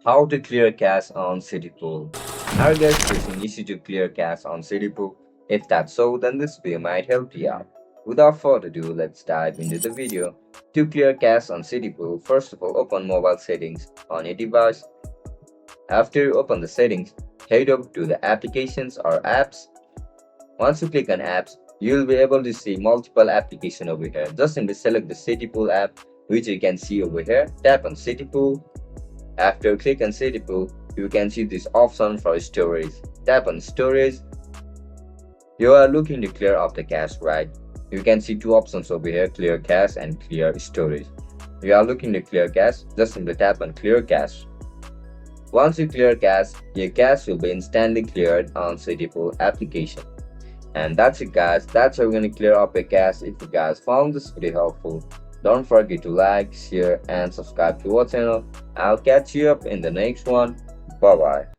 How to clear cache on Citypool. Are you guys facing issue to clear cache on Citypool? If that's so, then this video might help you out. Without further ado, let's dive into the video. To clear cache on Citypool, first of all, open mobile settings on your device. After you open the settings, head over to the applications or apps. Once you click on apps, you'll be able to see multiple applications over here. Just simply select the Citypool app, which you can see over here. Tap on Citypool. After click on Citypool, you can see this option for storage. Tap on storage. You are looking to clear off the cache, right? You can see two options over here, clear cache and clear storage. You are looking to clear cache, just simply tap on clear cache. Once you clear cache, your cache will be instantly cleared on Citypool application. And that's it guys, that's how we're going to clear up your cache. If you guys found this video helpful, don't forget to like, share and subscribe to our channel. I'll catch you up in the next one. Bye bye.